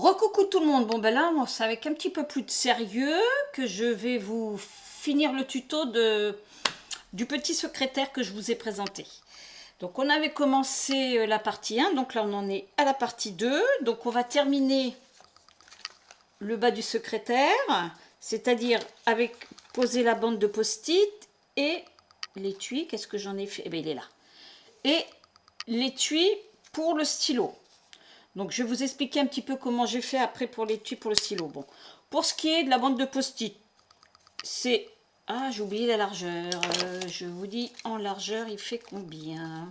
Recoucou tout le monde. Bon ben là, c'est avec un petit peu plus de sérieux que je vais vous finir le tuto du petit secrétaire que je vous ai présenté. Donc on avait commencé la partie 1, donc là on en est à la partie 2. Donc on va terminer le bas du secrétaire, c'est-à-dire avec poser la bande de post-it et l'étui. Qu'est-ce que j'en ai fait? Eh bien il est là. Et l'étui pour le stylo. Donc, je vais vous expliquer un petit peu comment j'ai fait après pour l'étui, pour le stylo. Bon, pour ce qui est de la bande de post-it, c'est... Ah, j'ai oublié la largeur. Je vous dis, en largeur, il fait combien?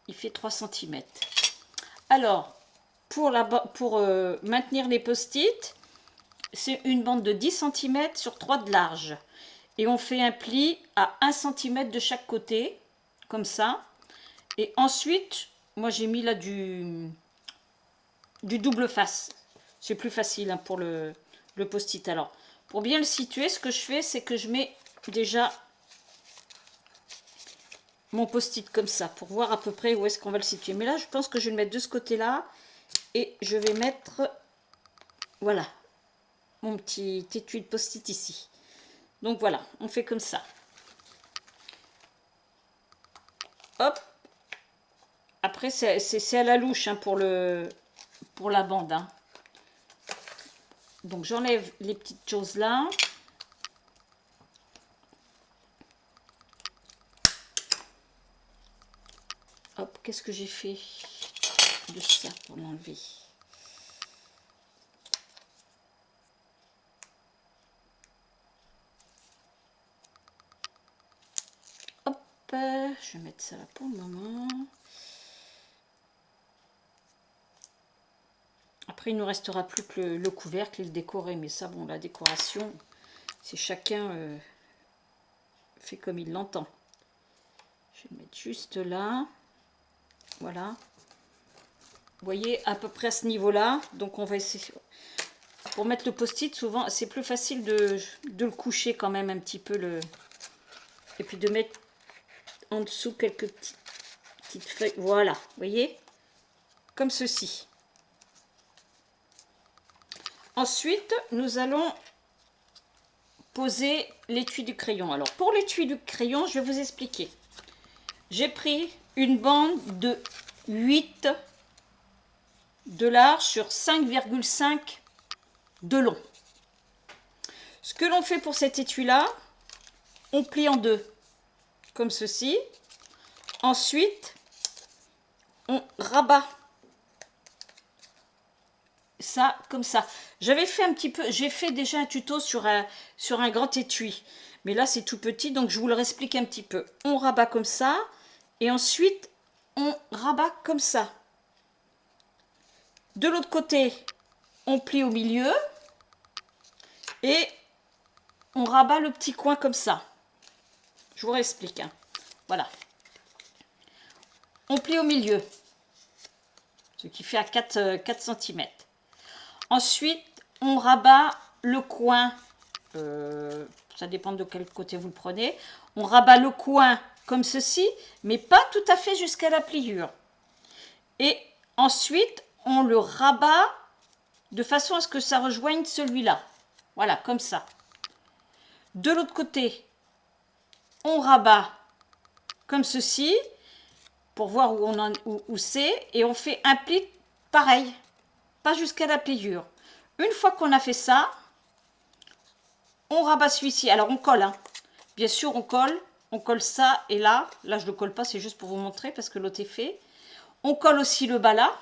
Il fait 3 cm. Alors, pour maintenir les post-it, c'est une bande de 10 cm sur 3 de large. Et on fait un pli à 1 cm de chaque côté, comme ça. Et ensuite... Moi, j'ai mis là du double face. C'est plus facile hein, pour le post-it. Alors, pour bien le situer, ce que je fais, c'est que je mets déjà mon post-it comme ça, pour voir à peu près où est-ce qu'on va le situer. Mais là, je pense que je vais le mettre de ce côté-là. Et je vais mettre, voilà, mon petit étui de post-it ici. Donc voilà, on fait comme ça. Hop. Après, c'est à la louche hein, pour la bande. Hein. Donc j'enlève les petites choses là. Hop, qu'est-ce que j'ai fait de ça pour l'enlever? Hop, je vais mettre ça là pour le moment. Après, il ne nous restera plus que le couvercle et le décorer. Mais ça, bon, la décoration, c'est chacun fait comme il l'entend. Je vais le mettre juste là. Voilà. Vous voyez, à peu près à ce niveau-là. Donc, on va essayer... Pour mettre le post-it, souvent, c'est plus facile de le coucher quand même un petit peu. Et puis de mettre en dessous quelques petites feuilles. Voilà, vous voyez? Comme ceci. Ensuite, nous allons poser l'étui du crayon. Alors, pour l'étui du crayon, je vais vous expliquer. J'ai pris une bande de 8 de large sur 5,5 de long. Ce que l'on fait pour cet étui-là, on plie en deux, comme ceci. Ensuite, on rabat ça comme ça. J'avais fait un petit peu, j'ai fait déjà un tuto sur un grand étui. Mais là, c'est tout petit, donc je vous le réexplique un petit peu. On rabat comme ça, et ensuite, on rabat comme ça. De l'autre côté, on plie au milieu, et on rabat le petit coin comme ça. Je vous réexplique. Hein. Voilà. On plie au milieu, ce qui fait à 4 cm. Ensuite, on rabat le coin, ça dépend de quel côté vous le prenez. On rabat le coin comme ceci, mais pas tout à fait jusqu'à la pliure. Et ensuite, on le rabat de façon à ce que ça rejoigne celui-là. Voilà, comme ça. De l'autre côté, on rabat comme ceci, pour voir où c'est, et on fait un pli pareil, pas jusqu'à la pliure. Une fois qu'on a fait ça, on rabat celui-ci. Alors on colle, hein. Bien sûr on colle ça et là je ne le colle pas, c'est juste pour vous montrer parce que l'autre est fait. On colle aussi le bas là,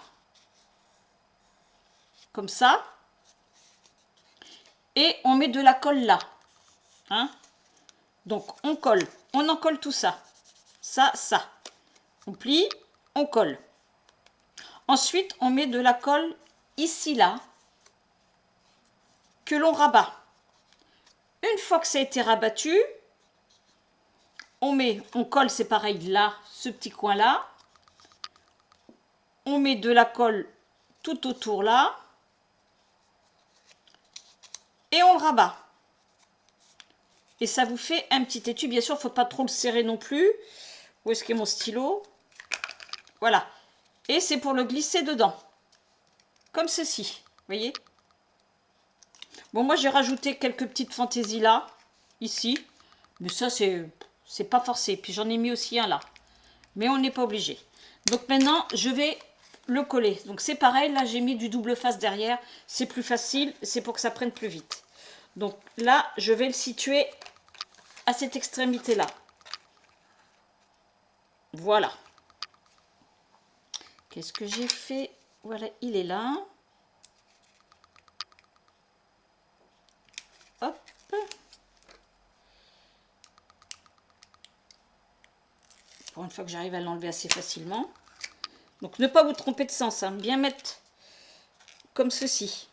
comme ça, et on met de la colle là. Hein. Donc on colle, on en colle tout ça, ça. On plie, on colle. Ensuite, on met de la colle ici, là, que l'on rabat. Une fois que ça a été rabattu, on colle, c'est pareil, là, ce petit coin-là. On met de la colle tout autour, là. Et on le rabat. Et ça vous fait un petit étui. Bien sûr, il ne faut pas trop le serrer non plus. Où est-ce qu'est mon stylo? Voilà. Et c'est pour le glisser dedans. comme ceci, vous voyez. Bon, moi j'ai rajouté quelques petites fantaisies là, ici, mais ça c'est pas forcé. Puis j'en ai mis aussi un là, mais on n'est pas obligé. Donc maintenant je vais le coller. Donc c'est pareil, là j'ai mis du double face derrière, c'est plus facile, c'est pour que ça prenne plus vite. Donc là je vais le situer à cette extrémité là. Voilà. Qu'est-ce que j'ai fait? Voilà, il est là. Hop. Pour une fois que j'arrive à l'enlever assez facilement. Donc ne pas vous tromper de sens, hein. Bien mettre comme ceci.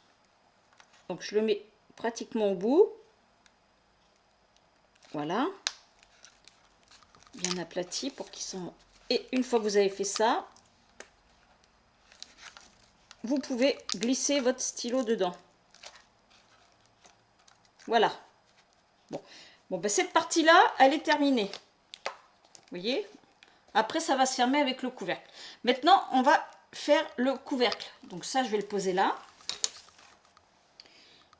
Donc je le mets pratiquement au bout. Voilà. Bien aplati pour qu'ils sont... Et une fois que vous avez fait ça, vous pouvez glisser votre stylo dedans. Voilà. Bon ben cette partie-là, elle est terminée. Vous voyez? Après, ça va se fermer avec le couvercle. Maintenant, on va faire le couvercle. Donc ça, je vais le poser là.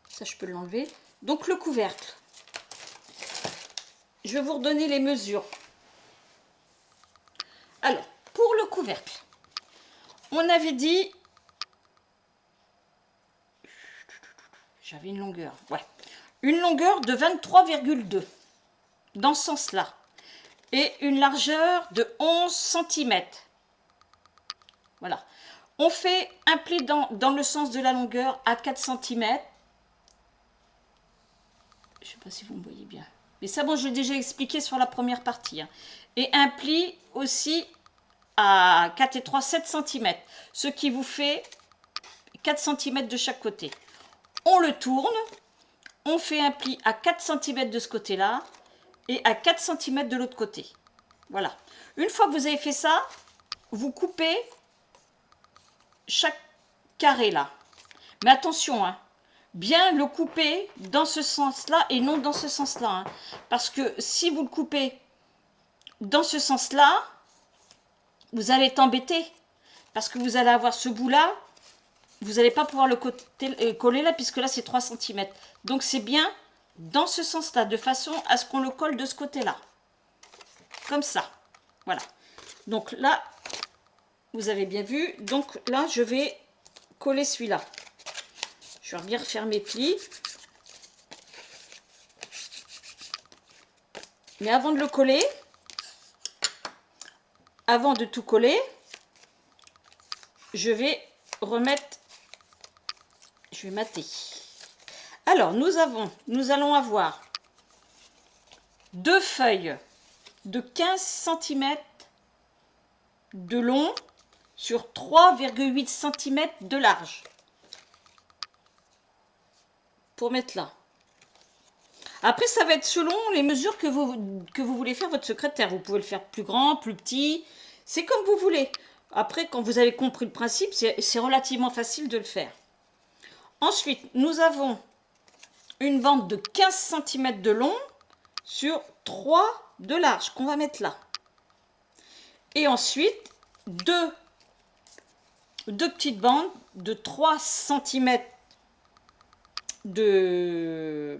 Ça, je peux l'enlever. Donc le couvercle. Je vais vous redonner les mesures. Alors, pour le couvercle, on avait dit... J'avais une longueur, ouais. Une longueur de 23,2 dans ce sens-là. Et une largeur de 11 cm. Voilà. On fait un pli dans le sens de la longueur à 4 cm. Je ne sais pas si vous me voyez bien. Mais ça, bon, je l'ai déjà expliqué sur la première partie. Hein. Et un pli aussi à 4 et 3, 7 cm. Ce qui vous fait 4 cm de chaque côté. On le tourne. On fait un pli à 4 cm de ce côté-là. Et à 4 cm de l'autre côté. Voilà. Une fois que vous avez fait ça, vous coupez chaque carré là. Mais attention, hein, bien le couper dans ce sens-là et non dans ce sens-là. Hein, parce que si vous le coupez dans ce sens-là, vous allez être embêté. Parce que vous allez avoir ce bout-là, vous n'allez pas pouvoir le coller là, puisque là c'est 3 cm. Donc c'est bien dans ce sens-là, de façon à ce qu'on le colle de ce côté-là. Comme ça. Voilà. Donc là, vous avez bien vu. Donc là, je vais coller celui-là. Je vais bien refaire mes plis. Mais avant de le coller, avant de tout coller, je vais remettre, je vais mater. Alors, nous allons avoir deux feuilles de 15 cm de long sur 3,8 cm de large. Pour mettre là. Après, ça va être selon les mesures que vous voulez faire votre secrétaire. Vous pouvez le faire plus grand, plus petit. C'est comme vous voulez. Après, quand vous avez compris le principe, c'est relativement facile de le faire. Ensuite, nous avons une bande de 15 cm de long sur 3 de large qu'on va mettre là. Et ensuite, deux petites bandes de 3 cm de...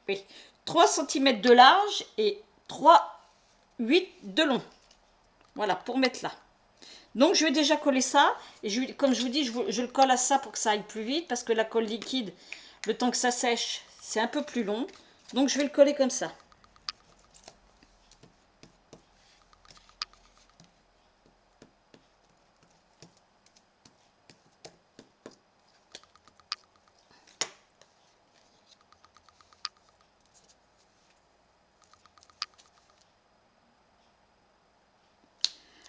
Oui, 3 cm de large et 3,8 de long. Voilà, pour mettre là. Donc, je vais déjà coller ça. Et comme je vous dis, je le colle à ça pour que ça aille plus vite. Parce que la colle liquide, le temps que ça sèche, c'est un peu plus long. Donc, je vais le coller comme ça.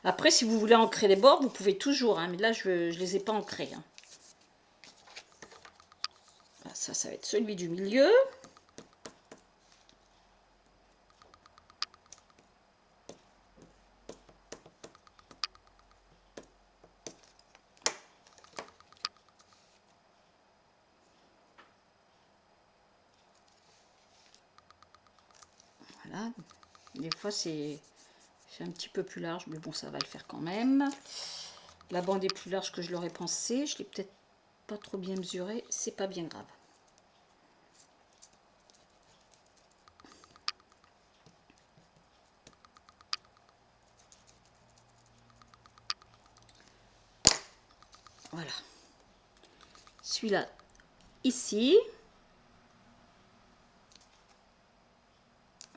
Après, si vous voulez ancrer les bords, vous pouvez toujours. Hein, mais là, je ne les ai pas ancrés. Hein. Ça va être celui du milieu. Voilà. Des fois, c'est un petit peu plus large, mais bon, ça va le faire quand même. La bande est plus large que je l'aurais pensé. Je l'ai peut-être pas trop bien mesuré. C'est pas bien grave. Voilà. Celui-là, ici.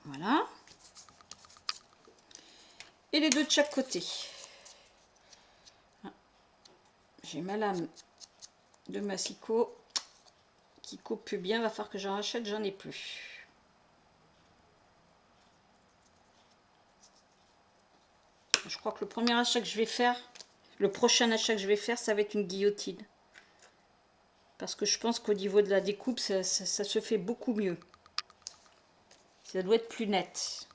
Voilà. Et les deux de chaque côté. J'ai ma lame de massicot qui coupe plus bien. Va falloir que j'en rachète, j'en ai plus. Je crois que le premier achat que je vais faire, le prochain achat que je vais faire, ça va être une guillotine. Parce que je pense qu'au niveau de la découpe, ça se fait beaucoup mieux. Ça doit être plus net.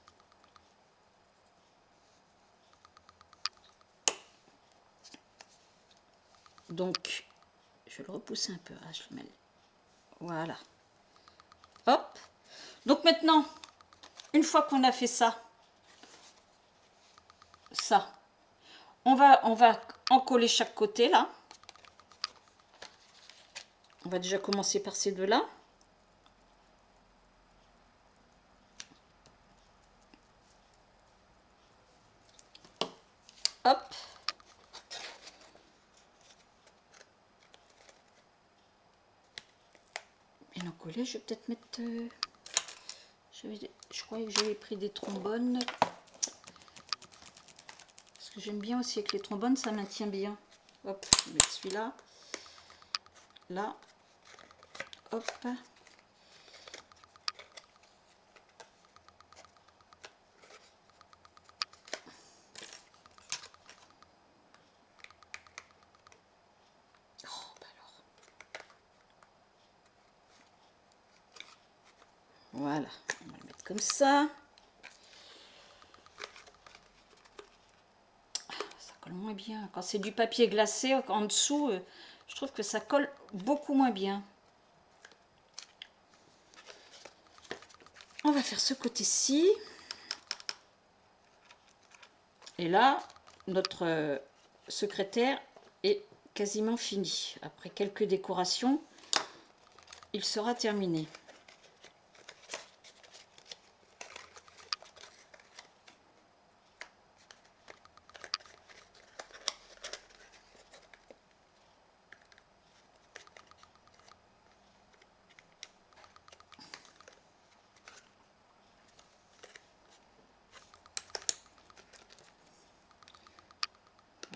Donc, je vais le repousser un peu. Ah, je le mets. Voilà. Hop. Donc maintenant, une fois qu'on a fait ça, on va en coller chaque côté là. On va déjà commencer par ces deux-là. Hop. Bien encollé, je vais peut-être mettre... je croyais que j'avais pris des trombones. Parce que j'aime bien aussi avec les trombones, ça maintient bien. Hop, je vais mettre celui-là. Là. Hop. Voilà, on va le mettre comme ça. Ça colle moins bien. Quand c'est du papier glacé en dessous, je trouve que ça colle beaucoup moins bien. On va faire ce côté-ci. Et là, notre secrétaire est quasiment fini. Après quelques décorations, il sera terminé.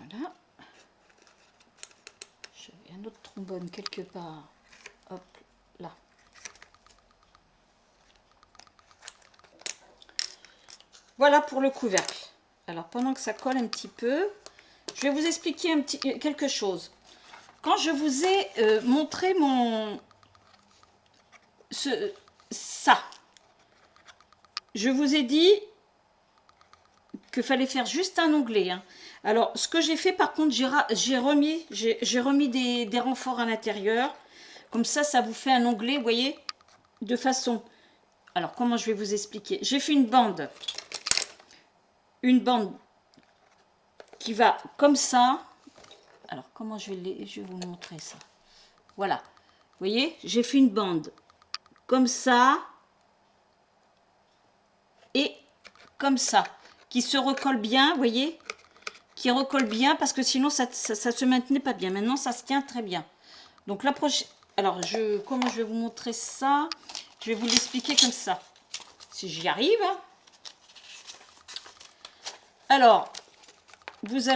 Voilà. J'avais un autre trombone quelque part. Hop, là. Voilà pour le couvercle. Alors, pendant que ça colle un petit peu, je vais vous expliquer quelque chose. Quand je vous ai montré ça, je vous ai dit qu'il fallait faire juste un onglet. Hein. Alors, ce que j'ai fait, par contre, j'ai remis des renforts à l'intérieur. Comme ça vous fait un onglet, vous voyez, de façon... Alors, comment je vais vous expliquer? J'ai fait une bande qui va comme ça. Alors, comment je vais vous montrer ça? Voilà. Vous voyez, j'ai fait une bande comme ça et comme ça, qui se recolle bien, vous voyez, qui recolle bien parce que sinon ça se maintenait pas bien. Maintenant, ça se tient très bien. Donc la prochaine... Alors, comment je vais vous montrer ça? Je vais vous l'expliquer comme ça, si j'y arrive. Alors, je vous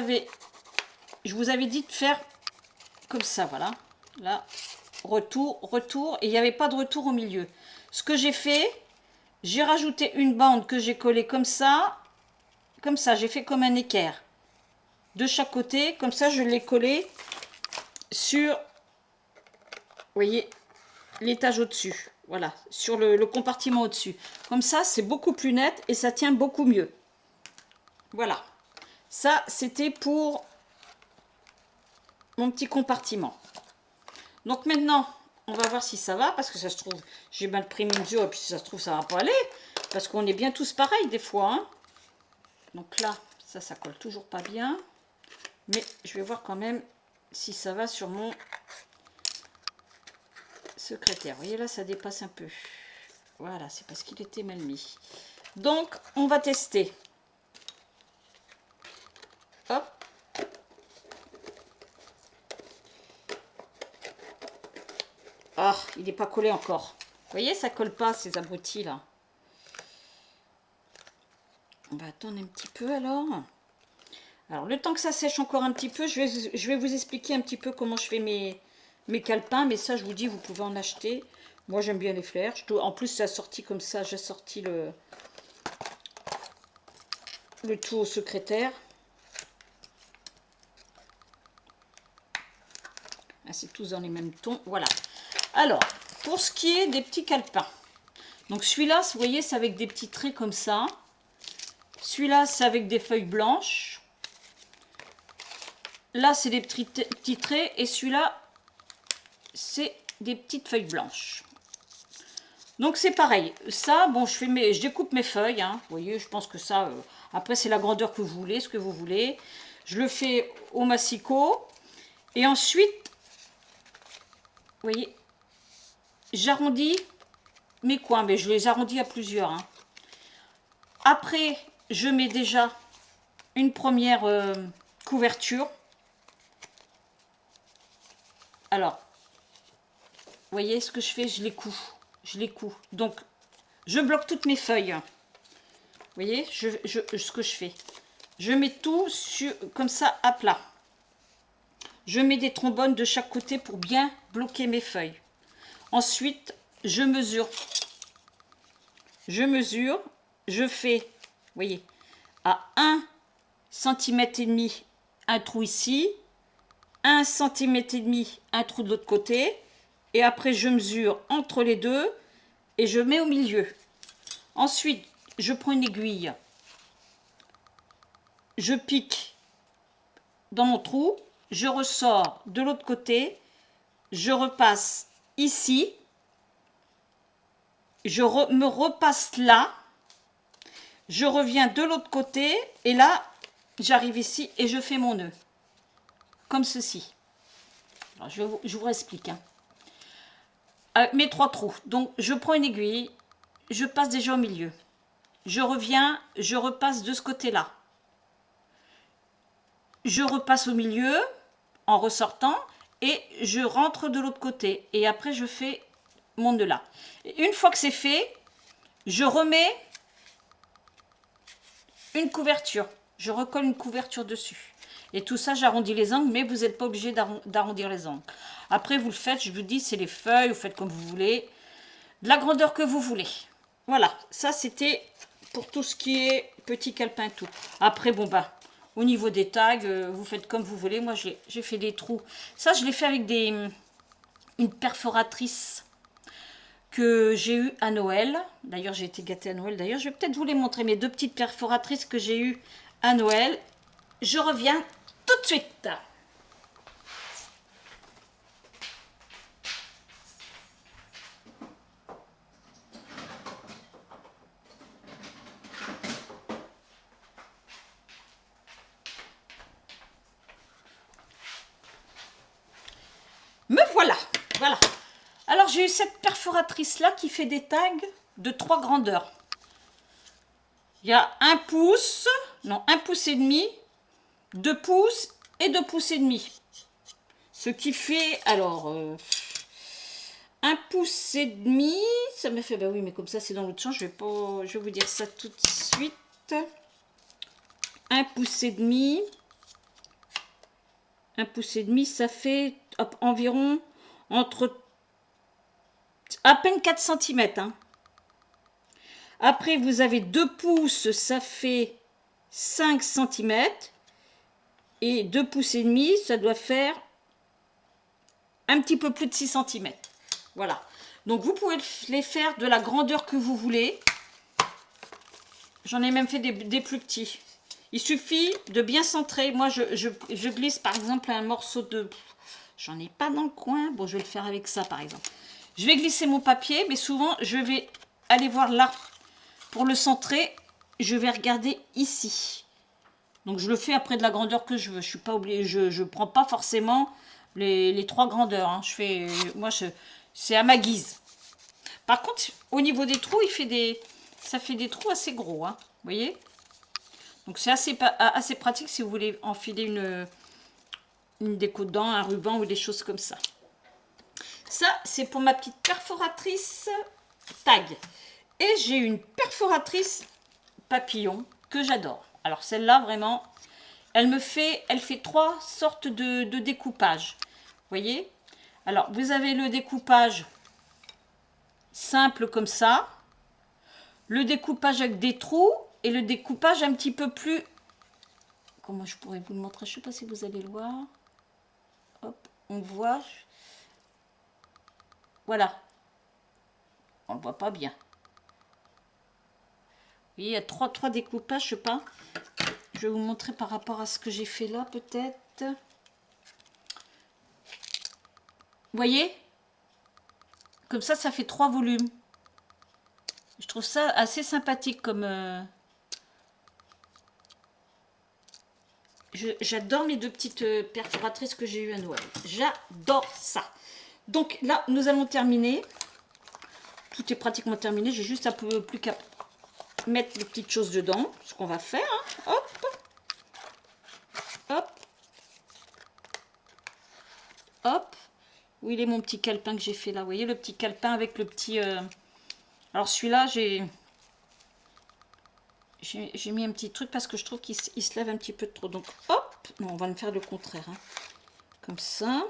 avais dit de faire comme ça, voilà. Là, retour, et il n'y avait pas de retour au milieu. Ce que j'ai fait, j'ai rajouté une bande que j'ai collée comme ça, j'ai fait comme un équerre. De chaque côté, comme ça, je l'ai collé sur, vous voyez, l'étage au-dessus. Voilà, sur le compartiment au-dessus. Comme ça, c'est beaucoup plus net et ça tient beaucoup mieux. Voilà. Ça, c'était pour mon petit compartiment. Donc maintenant, on va voir si ça va, parce que ça se trouve, j'ai mal pris mes mesures, et puis si ça se trouve, ça va pas aller, parce qu'on est bien tous pareils des fois. Hein. Donc là, ça colle toujours pas bien. Mais je vais voir quand même si ça va sur mon secrétaire. Vous voyez là, ça dépasse un peu. Voilà, c'est parce qu'il était mal mis. Donc, on va tester. Hop. Ah, il n'est pas collé encore. Vous voyez, ça colle pas, ces abrutis là. On va attendre un petit peu alors. Alors, le temps que ça sèche encore un petit peu, je vais vous expliquer un petit peu comment je fais mes calepins. Mais ça, je vous dis, vous pouvez en acheter. Moi, j'aime bien les fleurs. En plus, c'est assorti comme ça. J'ai sorti le tout au secrétaire. Ah, c'est tous dans les mêmes tons. Voilà. Alors, pour ce qui est des petits calepins. Donc, celui-là, vous voyez, c'est avec des petits traits comme ça. Celui-là, c'est avec des feuilles blanches. Là, c'est des petits traits. Et celui-là, c'est des petites feuilles blanches. Donc, c'est pareil. Ça, bon, je découpe mes feuilles. Hein. Vous voyez, je pense que ça... après, c'est la grandeur que vous voulez, ce que vous voulez. Je le fais au massicot. Et ensuite, vous voyez, j'arrondis mes coins. Mais je les arrondis à plusieurs. Hein. Après, je mets déjà une première couverture. Alors, vous voyez ce que je fais? Je les couds. Je les couds. Donc, je bloque toutes mes feuilles. Vous voyez ce que je fais? Je mets tout comme ça à plat. Je mets des trombones de chaque côté pour bien bloquer mes feuilles. Ensuite, je mesure. Je fais, vous voyez, à 1,5 cm un trou ici, 1,5 cm un trou de l'autre côté. Et après, je mesure entre les deux et je mets au milieu. Ensuite, je prends une aiguille. Je pique dans mon trou. Je ressors de l'autre côté. Je repasse ici. Je me repasse là. Je reviens de l'autre côté. Et là, j'arrive ici et je fais mon nœud. Comme ceci. Alors, je vous explique. Hein. Mes 3 trous. Donc, je prends une aiguille. Je passe déjà au milieu. Je reviens. Je repasse de ce côté-là. Je repasse au milieu en ressortant. Et je rentre de l'autre côté. Et après, je fais mon nœud là. Et une fois que c'est fait, je remets une couverture. Je recolle une couverture dessus. Et tout ça, j'arrondis les angles, mais vous n'êtes pas obligé d'arrondir les angles. Après, vous le faites, je vous dis, c'est les feuilles, vous faites comme vous voulez, de la grandeur que vous voulez. Voilà, ça c'était pour tout ce qui est petit calepin et tout. Après, bon bah, au niveau des tags, vous faites comme vous voulez. Moi, j'ai fait des trous. Ça, je l'ai fait avec une perforatrice que j'ai eu à Noël. D'ailleurs, j'ai été gâtée à Noël. D'ailleurs, je vais peut-être vous les montrer, mes 2 petites perforatrices que j'ai eues à Noël. Je reviens tout de suite. Me voilà. Voilà. Alors, j'ai eu cette perforatrice-là qui fait des tags de 3 grandeurs. Il y a 1 pouce, non, 1,5 pouces, 2 pouces et 2,5 pouces. Ce qui fait, alors, 1,5 pouce, ça me fait, bah oui, mais comme ça, c'est dans l'autre sens, je vais vous dire ça tout de suite. 1,5 pouce, 1,5 pouce, ça fait hop, environ entre à peine 4 cm. Hein. Après, vous avez 2 pouces, ça fait 5 cm. Et 2,5 pouces, ça doit faire un petit peu plus de 6 cm. Voilà. Donc, vous pouvez les faire de la grandeur que vous voulez. J'en ai même fait des plus petits. Il suffit de bien centrer. Moi, je glisse, par exemple, un morceau de... J'en ai pas dans le coin. Bon, je vais le faire avec ça, par exemple. Je vais glisser mon papier, mais souvent, je vais aller voir là. Pour le centrer, je vais regarder ici. Donc je le fais après de la grandeur que je veux. Je suis pas obligée, je prends pas forcément les trois grandeurs. Hein. Je fais, c'est à ma guise. Par contre, au niveau des trous, ça fait des trous assez gros. Hein. Vous voyez? Donc c'est assez pratique si vous voulez enfiler une déco dedans, un ruban ou des choses comme ça. Ça, c'est pour ma petite perforatrice tag. Et j'ai une perforatrice papillon que j'adore. Alors celle-là, vraiment, elle fait trois sortes de découpage. Vous voyez? Alors, vous avez le découpage simple comme ça, le découpage avec des trous et le découpage un petit peu plus... Comment je pourrais vous le montrer? Je ne sais pas si vous allez le voir. Hop, on voit. Voilà. On ne le voit pas bien. Vous voyez, il y a trois découpages, je sais pas. Je vais vous montrer par rapport à ce que j'ai fait là, peut-être. Vous voyez? Comme ça fait 3 volumes. Je trouve ça assez sympathique comme... J'adore mes deux petites perforatrices que j'ai eues à Noël. J'adore ça. Donc là, nous allons terminer. Tout est pratiquement terminé. J'ai juste un peu plus qu'à mettre les petites choses dedans. Ce qu'on va faire. Hein. Hop. Hop. Hop. Où il est mon petit calepin que j'ai fait là? Vous voyez le petit calepin avec le petit... Alors celui-là, j'ai mis un petit truc parce que je trouve qu'il se lève un petit peu trop. Donc hop. Non, on va me faire le contraire. Hein. Comme ça.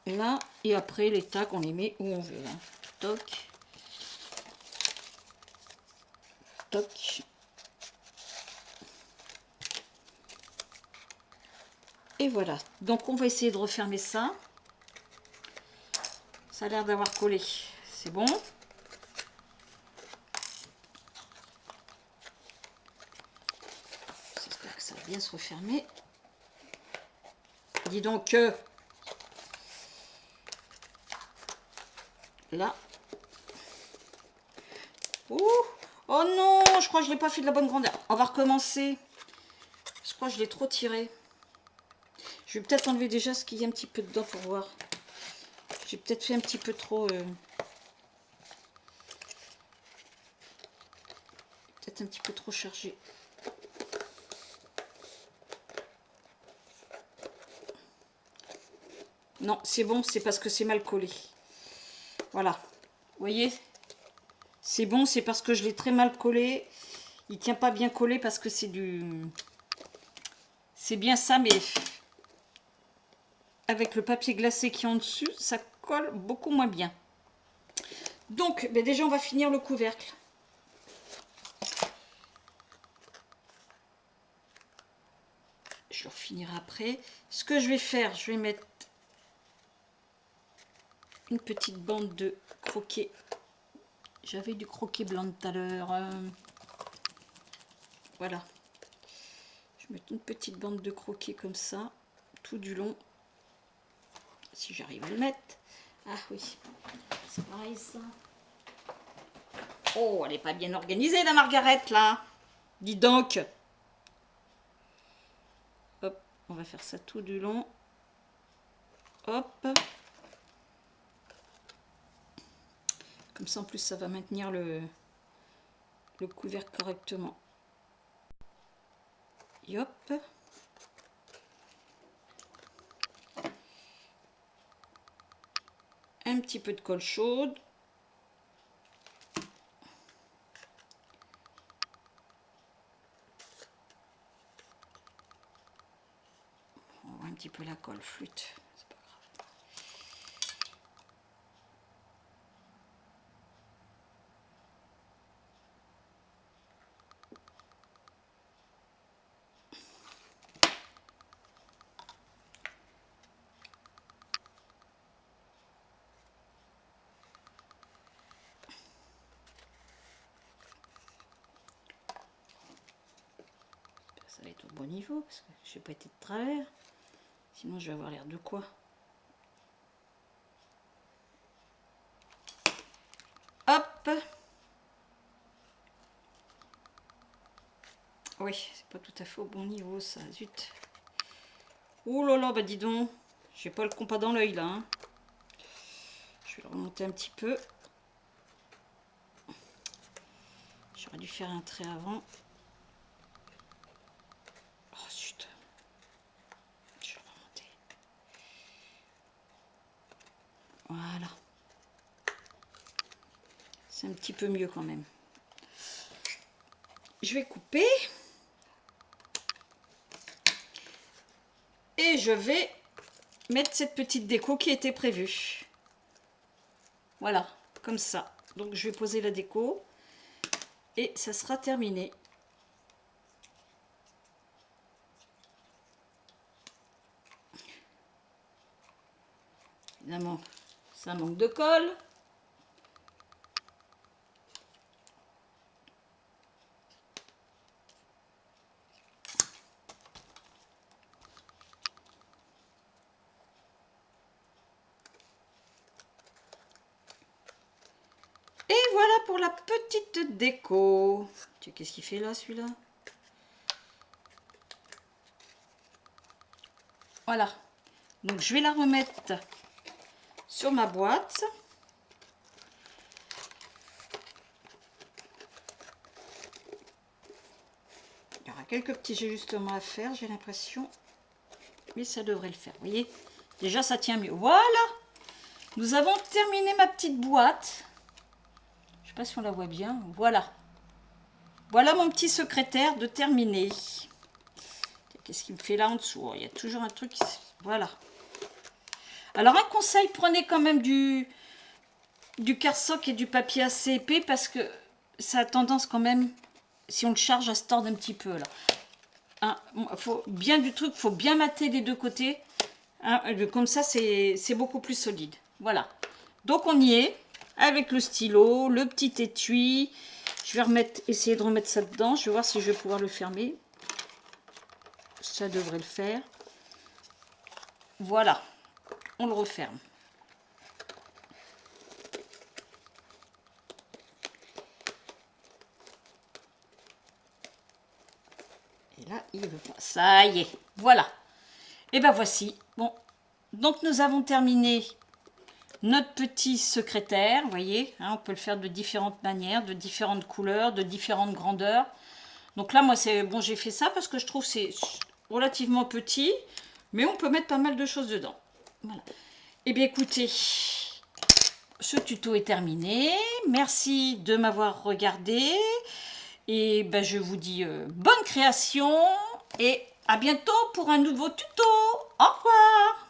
Là. Et après, les tags, on les met où on veut. Hein. Toc. Toc. Et voilà. Donc, on va essayer de refermer ça. Ça a l'air d'avoir collé. C'est bon. J'espère que ça va bien se refermer. Dis donc là. Ouh. Oh non, je crois que je ne l'ai pas fait de la bonne grandeur. On va recommencer. Je crois que je l'ai trop tiré. Je vais peut-être enlever déjà ce qu'il y a un petit peu dedans pour voir. J'ai peut-être fait un petit peu trop... Peut-être un petit peu trop chargé. Non, c'est bon, c'est parce que c'est mal collé. Voilà. Vous voyez? C'est bon, c'est parce que je l'ai très mal collé. Il tient pas bien collé parce que c'est du... C'est bien ça, mais avec le papier glacé qui est en dessus, ça colle beaucoup moins bien. Donc, ben déjà, on va finir le couvercle. Je le finirai après. Ce que je vais faire, je vais mettre une petite bande de croquet. J'avais du croquet blanc de tout à l'heure. Voilà. Je vais mettre une petite bande de croquet comme ça, tout du long. Si j'arrive à le mettre. Ah oui, c'est pareil ça. Oh, elle n'est pas bien organisée la Margaret là. Dis donc. Hop, on va faire ça tout du long. Hop. Comme ça en plus ça va maintenir le couvercle correctement. Et hop. Un petit peu de colle chaude. On voit un petit peu la colle flûte. C'est pas grave. Ça va être au bon niveau parce que je n'ai pas été de travers. Sinon je vais avoir l'air de quoi? Hop. Oui, c'est pas tout à fait au bon niveau ça, zut. Ouh là là, bah dis donc, j'ai pas le compas dans l'œil là. Hein. Je vais le remonter un petit peu. J'aurais dû faire un trait avant. Oh zut. Je vais le remonter. Voilà. C'est un petit peu mieux quand même. Je vais couper. Et je vais mettre cette petite déco qui était prévue. Voilà, comme ça. Donc je vais poser la déco. Et ça sera terminé. Évidemment, ça manque de colle. Et voilà pour la petite déco. Qu'est-ce qu'il fait là, celui-là? Voilà. Donc je vais la remettre sur ma boîte. Il y aura quelques petits ajustements à faire, j'ai l'impression. Mais ça devrait le faire. Vous voyez? Déjà, ça tient mieux. Voilà! Nous avons terminé ma petite boîte. Je ne sais pas si on la voit bien. Voilà. Voilà mon petit secrétaire de terminé. Qu'est-ce qu'il me fait là en dessous? Oh, il y a toujours un truc. Voilà. Alors, un conseil, prenez quand même du cardstock et du papier assez épais parce que ça a tendance quand même, si on le charge, à se tordre un petit peu là. Hein, faut bien du truc, faut bien mater les deux côtés. Hein, comme ça, c'est beaucoup plus solide. Voilà. Donc, on y est avec le stylo, le petit étui. Je vais essayer de remettre ça dedans. Je vais voir si je vais pouvoir le fermer. Ça devrait le faire. Voilà. On le referme. Et là, il veut pas. Ça y est. Voilà. Et ben voici. Bon. Donc, nous avons terminé notre petit secrétaire. Vous voyez, hein, on peut le faire de différentes manières, de différentes couleurs, de différentes grandeurs. Donc là, moi, c'est bon, j'ai fait ça parce que je trouve que c'est relativement petit, mais on peut mettre pas mal de choses dedans. Voilà. Eh bien, écoutez, ce tuto est terminé. Merci de m'avoir regardé. Et ben, je vous dis bonne création et à bientôt pour un nouveau tuto. Au revoir.